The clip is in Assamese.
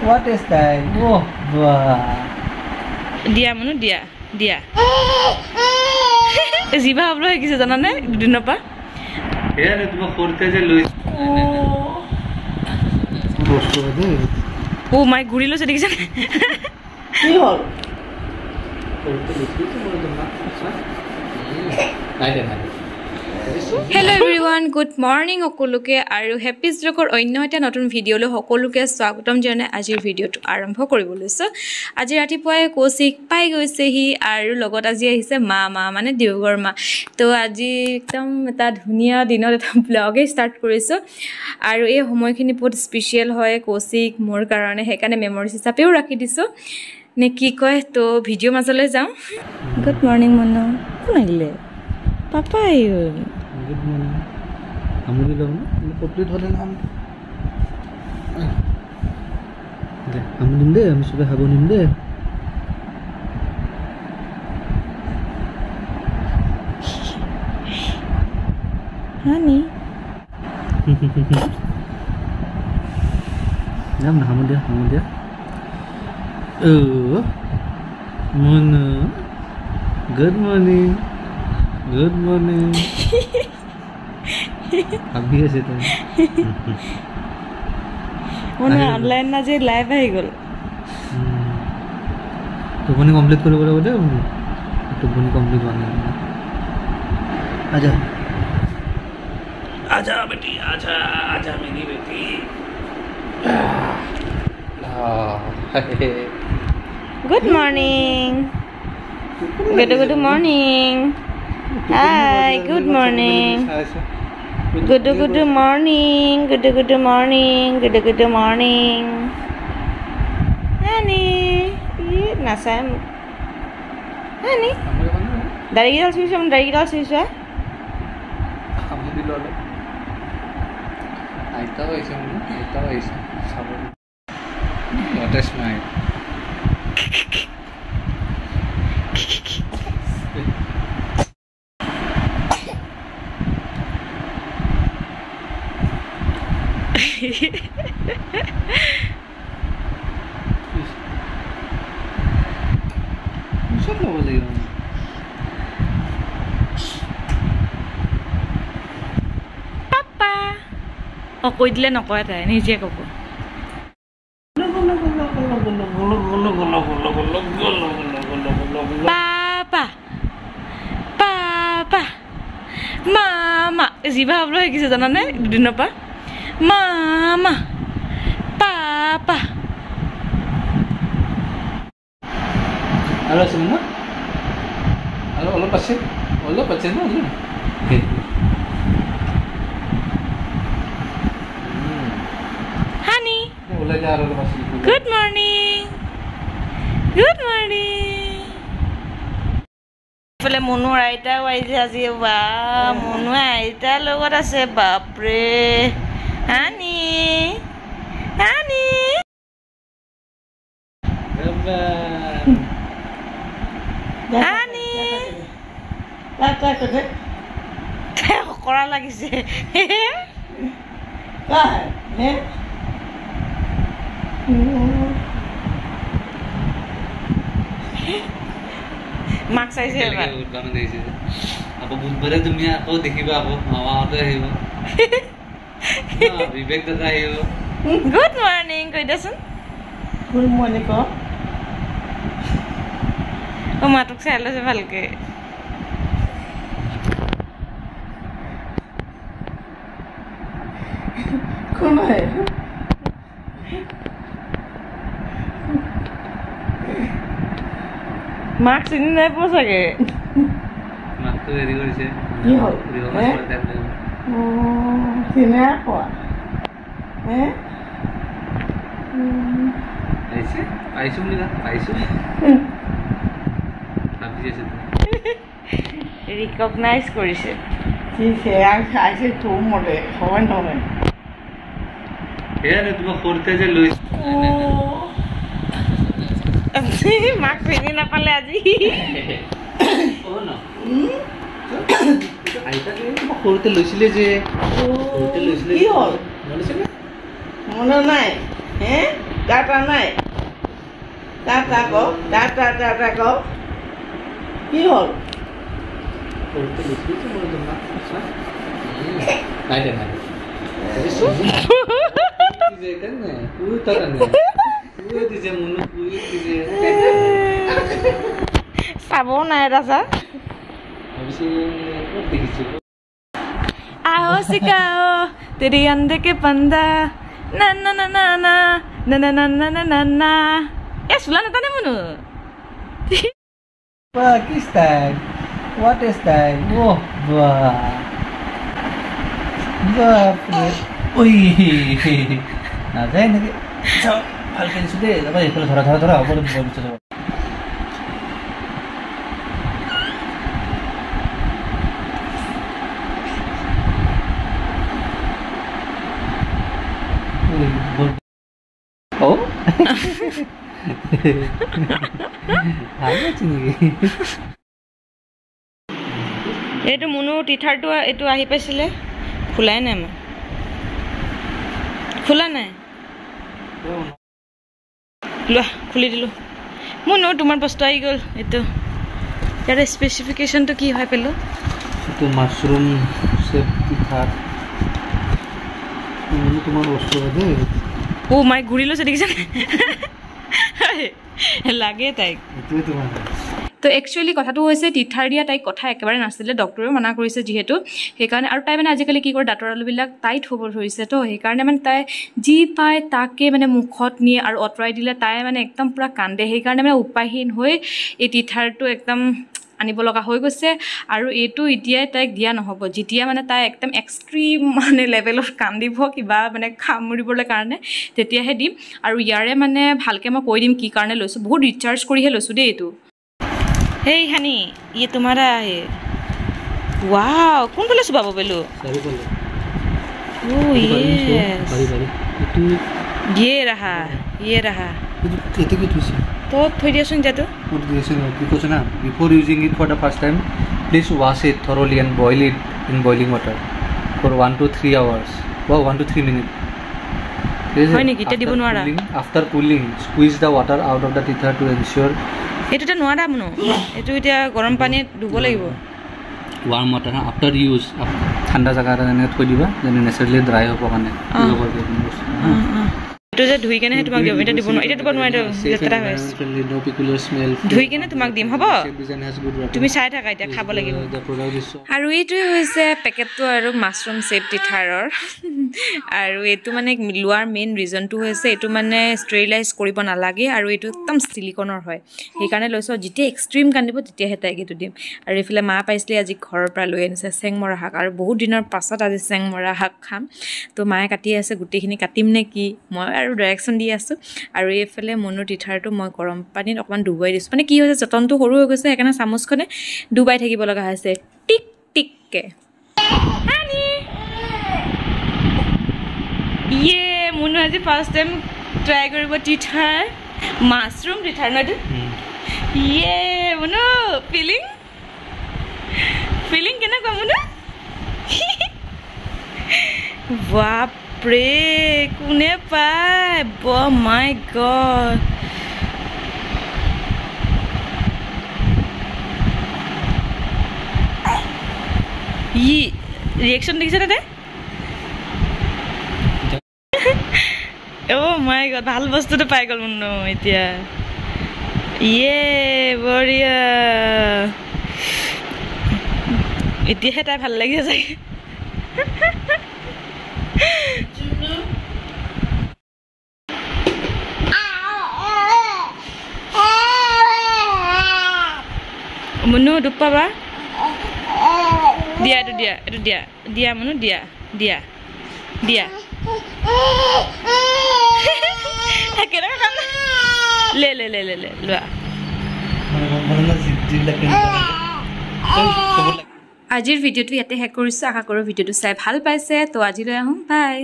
What is that? Oh, wow. Dia manu dia. Ziba hablo hai kise jana ne dudin pa. Yaar tuma forte je Luis. Oh my gurilo se dekhisan. Ki hol? Forte Luis to moro dona. Naide. Hello everyone, good morning okoluke aru happy stroker onno eta notun video lo hokoluke swagatam jane ajir video to arambho koriboleso aji ratipuae kosik pai goise hi aru logot aji ahise mama mane deugor ma to aji ekdam eta dhuniya dinot eta vlog start koriso aru ei homoykhini বহুত স্পেশাল হয় kosik mor karone hekane memories hisapeu rakhi diso ne ki koy to video mazale jam good morning mono kunagile papa ayo Good morning. Kamu di dalam? Complete holen ham. Kamu nimde, kami sudah habis nimde. Honey. Jam dah kamu dia. Mana? Good morning. Good morning. अभी ऐसे तो उन्हें ऑनलाइन ना जे लाइव है गोल तो बनी कंप्लीट करो बोले तो बनी कंप्लीट करना आजा बेटी आजा मेरी बेटी good morning good morning Hi, good morning. Good morning. Good morning. Honey, ये nasam. Honey. Dari kita susah. Kamu di luar. Aita wise. Sabar. What a smile. Siapa boleh? Papa. Oh, kau idle nak kau ada ni je kau. Papa. Mama. Ziba hablo hai kise jana ne dudin pa. Mama, Papa. Halo semua. Halo pasien na. Honey. Ulah ja halo pasien. Good morning. Pele monu aita waise aji ba monu aita logot ase bapre. Honey. Honey. Kata kata. Kora lagi se. Kah? Max aise ba. Udang deise. Apa budbare dunia ako dekhiba ako mama ato ahibo. Vivek dada ahibo. Good morning, Koidasun. Good morning ko. O matuk se alo se bhalke. Kona hai? Max ini nahi posage. Max to very good se. Yo. Sini apa? Aisu mila. Abi jese to. Recognize korise. Ji se aise to mode hoy noy. Yaar tuma forte je Luis. Max ini na pale aji. Oh no. Aita je forte luisile je. Forte luisile. Ki hol? Mone se na? Mone nai. Tata নাই টাটা ক টাটা টাটা ক কি হ'ল চাবও নাই ৰাজা আহো চিকাও তেৰি আন্দে কে পন্দা না না না না না না না না না না না এ চোলা নাটানে মনো কি ষ্টাইল হোৱাট এ ষ্টাইল অহ বাপৰে ঐ নাযায় নেকি ভালকৈ দিছোঁ দেই যাবা এইফালে ধৰা ধৰা ধৰা হ'ব পিছত Oh? এইটো মুনু টিথাৰটো এইটো আহি পাইছিলে খোলাই নাই মই খোলা নাই লোৱা খুলি দিলোঁ মুনু তোমাৰ বস্তু আহি গ'ল এইটো ইয়াৰ স্পেচিফিকেশ্যনটো কি হয় পেলো এইটো মাছৰুম চেপ টিথাৰ তোমাৰ বস্তু দেই ও মাই ঘূৰি লৈছে দেখিছেনে লাগে তাইক তো একচুৱেলি কথাটো হৈছে টিথাৰ দিয়া তাইক কথা একেবাৰে নাছিলে ডক্টৰেও মানা কৰিছে যিহেতু সেইকাৰণে আৰু তাই মানে আজিকালি কি কৰে দাঁতৰ আলুবিলাক টাইট হ'ব ধৰিছে তো সেইকাৰণে মানে তাই যি পায় তাকে মানে মুখত নিয়ে আৰু আঁতৰাই দিলে তাই মানে একদম পূৰা কান্দে সেইকাৰণে মানে উপায়হীন হৈ এই টিথাৰটো একদম আনিব লগা হৈ গৈছে আৰু এইটো এতিয়াই তাইক দিয়া নহ'ব যেতিয়া মানে তাই একদম এক্সট্ৰিম মানে লেভেলত কান্দিব কিবা মানে খামুৰিবলৈ কাৰণে তেতিয়াহে দিম আৰু ইয়াৰে মানে ভালকৈ মই কৈ দিম কি কাৰণে লৈছোঁ বহুত ৰিচাৰ্জ কৰিহে লৈছোঁ দেই এইটো হেই হানি ये तुम्हारा है वाओ कौन बोले सुबह बोलो ओ यस ये रहा এতে কি থৈছে তো থৈ দিয়াচোন যাতো পুট দিয়েছেন কি কৈছে না before using it for the first time please wash it thoroughly and boil it in boiling water for 1 to 3 hours বা 1 to 3 মিনিট হয় নেকি তে দিব নোৱাৰা after cooling squeeze the water out of the tether to ensure এটোটা নোৱাৰা মনো এটো এতিয়া গৰম পানীত ধুব লাগিব ওয়াৰ্ম ওয়াটাৰ আফটাৰ ইউজ ঠান্ডা জায়গা এনে থৈ দিবা যেনে নেচাৰেলি ড্ৰাই হ'ব কাৰণে এটো যে ধুই কেনে তোমাক দিম এটা দিব নোৱাৰা এটা দিব নোৱাৰা যেতৰা হয় নো পিকুলার স্মেল ধুই কেনে তোমাক দিম হ'ব তুমি চাই থাকা এটা খাব লাগিব আৰু এইটো হৈছে পেকেটটো আৰু মাছৰুম চেপ টিথাৰৰ আৰু এইটো মানে লোৱাৰ মেইন ৰিজনটো হৈছে এইটো মানে ষ্টেৰিলাইজ কৰিব নালাগে আৰু এইটো একদম সিলিকনৰ হয় সেইকাৰণে লৈছোঁ যেতিয়া এক্সট্ৰিম কান্দিব তেতিয়াহে তাইক এইটো দিম আৰু এইফালে মা পাইছিলে আজি ঘৰৰ পৰা লৈ আনিছে চেংমৰা শাক আৰু বহুত দিনৰ পাছত আজি চেংমৰা শাক খাম তো মায়ে কাটি আছে গোটেইখিনি কাটিম নে কি মই আৰু ডাইৰেকশ্যন দি আছোঁ আৰু এইফালে মুনুৰ টিথাৰটো মই গৰম পানীত অকণমান ডুবাই দিছোঁ মানে কি হৈছে যতনটো সৰু হৈ গৈছে সেইকাৰণে চামুচখনে ডুবাই থাকিব লগা হৈছে টিক টিককৈ ইয়ে মুনু আজি ফাৰ্ষ্ট টাইম ট্ৰাই কৰিব টিথাৰ মাছৰুম টিথাৰ ন এইটো ইয়ে মুনু ফিলিং কেনেকুৱা মুনু বাপৰে কোনে পায় মাই গড ই ৰিয়েকশ্যন দেখিছে তাতে অ' মাই গড ভাল বস্তুটো পাই গ'ল মুনু এতিয়া ইয়ে বঢ়িয়া এতিয়াহে তাই ভাল লাগিছে চাগে মুনু দুখ পাবা দিয়া এইটো দিয়া মুনু দিয়া কেনেকৈ খাম লে লোৱা আজিৰ ভিডিঅ'টো ইয়াতে শেষ কৰিছোঁ আশা কৰোঁ ভিডিঅ'টো চাই ভাল পাইছে তো আজিলৈ আহোঁ বাই